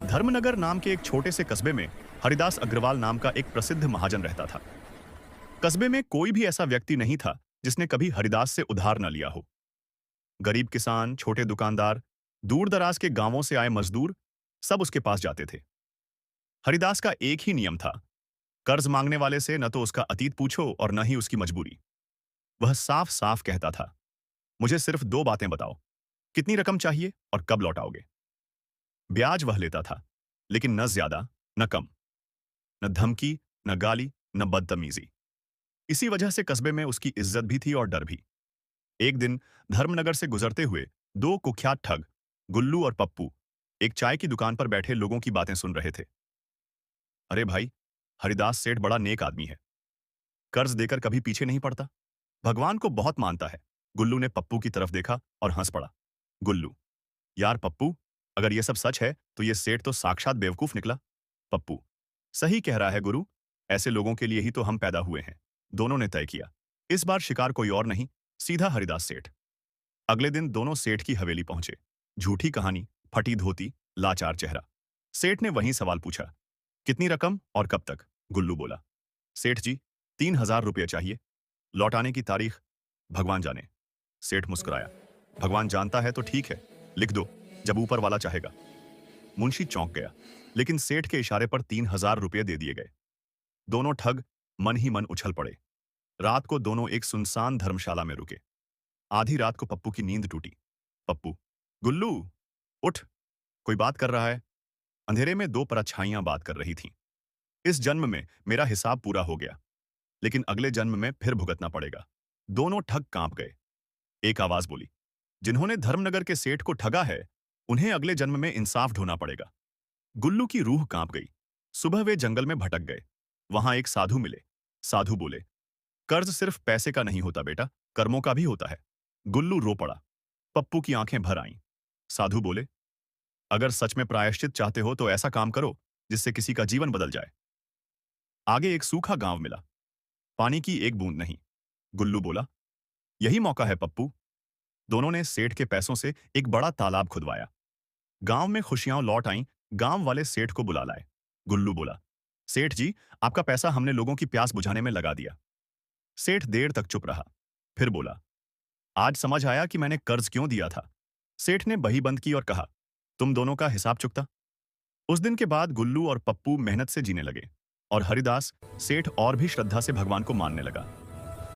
धर्मनगर नाम के एक छोटे से कस्बे में हरिदास अग्रवाल नाम का एक प्रसिद्ध महाजन रहता था। कस्बे में कोई भी ऐसा व्यक्ति नहीं था जिसने कभी हरिदास से उधार न लिया हो। गरीब किसान, छोटे दुकानदार, दूर दराज के गांवों से आए मजदूर सब उसके पास जाते थे। हरिदास का एक ही नियम था, कर्ज मांगने वाले से न तो उसका अतीत पूछो और न ही उसकी मजबूरी। वह साफ साफ कहता था, मुझे सिर्फ दो बातें बताओ, कितनी रकम चाहिए और कब लौटाओगे। ब्याज वह लेता था, लेकिन न ज्यादा न कम, न धमकी, न गाली, न बदतमीजी। इसी वजह से कस्बे में उसकी इज्जत भी थी और डर भी। एक दिन धर्मनगर से गुजरते हुए दो कुख्यात ठग, गुल्लू और पप्पू, एक चाय की दुकान पर बैठे लोगों की बातें सुन रहे थे। अरे भाई, हरिदास सेठ बड़ा नेक आदमी है, कर्ज देकर कभी पीछे नहीं पड़ता, भगवान को बहुत मानता है। गुल्लू ने पप्पू की तरफ देखा और हंस पड़ा। गुल्लू, यार पप्पू, अगर ये सब सच है तो ये सेठ तो साक्षात बेवकूफ निकला। पप्पू, सही कह रहा है गुरु, ऐसे लोगों के लिए ही तो हम पैदा हुए हैं। दोनों ने तय किया, इस बार शिकार कोई और नहीं, सीधा हरिदास सेठ। अगले दिन दोनों सेठ की हवेली पहुंचे। झूठी कहानी, फटी धोती, लाचार चेहरा। सेठ ने वही सवाल पूछा, कितनी रकम और कब तक। गुल्लू बोला, सेठ जी, 3,000 रुपये चाहिए, लौटाने की तारीख भगवान जाने। सेठ मुस्कुराया, भगवान जानता है तो ठीक है, लिख दो, जब ऊपर वाला चाहेगा। मुंशी चौंक गया, लेकिन सेठ के इशारे पर 3,000 रुपये दे दिए गए। दोनों ठग मन ही मन उछल पड़े। रात को दोनों एक सुनसान धर्मशाला में रुके। आधी रात को पप्पू की नींद टूटी। पप्पू, गुल्लू, उठ, कोई बात कर रहा है। अंधेरे में दो परछाइयां बात कर रही थीं। इस जन्म में मेरा हिसाब पूरा हो गया, लेकिन अगले जन्म में फिर भुगतना पड़ेगा। दोनों ठग कांप गए। एक आवाज बोली, जिन्होंने धर्मनगर के सेठ को ठगा है, उन्हें अगले जन्म में इंसाफ ढूंढना पड़ेगा। गुल्लू की रूह कांप गई। सुबह वे जंगल में भटक गए। वहां एक साधु मिले। साधु बोले, कर्ज सिर्फ पैसे का नहीं होता बेटा, कर्मों का भी होता है। गुल्लू रो पड़ा। पप्पू की आंखें भर आईं। साधु बोले, अगर सच में प्रायश्चित चाहते हो तो ऐसा काम करो जिससे किसी का जीवन बदल जाए। आगे एक सूखा गांव मिला, पानी की एक बूंद नहीं। गुल्लू बोला, यही मौका है पप्पू। दोनों ने सेठ के पैसों से एक बड़ा तालाब खुदवाया। गांव में खुशियां लौट आईं। गांव वाले सेठ को बुला लाए। गुल्लू बोला, सेठ जी, आपका पैसा हमने लोगों की प्यास बुझाने में लगा दिया। सेठ देर तक चुप रहा, फिर बोला, आज समझ आया कि मैंने कर्ज क्यों दिया था। सेठ ने बही बंद की और कहा, तुम दोनों का हिसाब चुकता। उस दिन के बाद गुल्लू और पप्पू मेहनत से जीने लगे और हरिदास सेठ और भी श्रद्धा से भगवान को मानने लगा।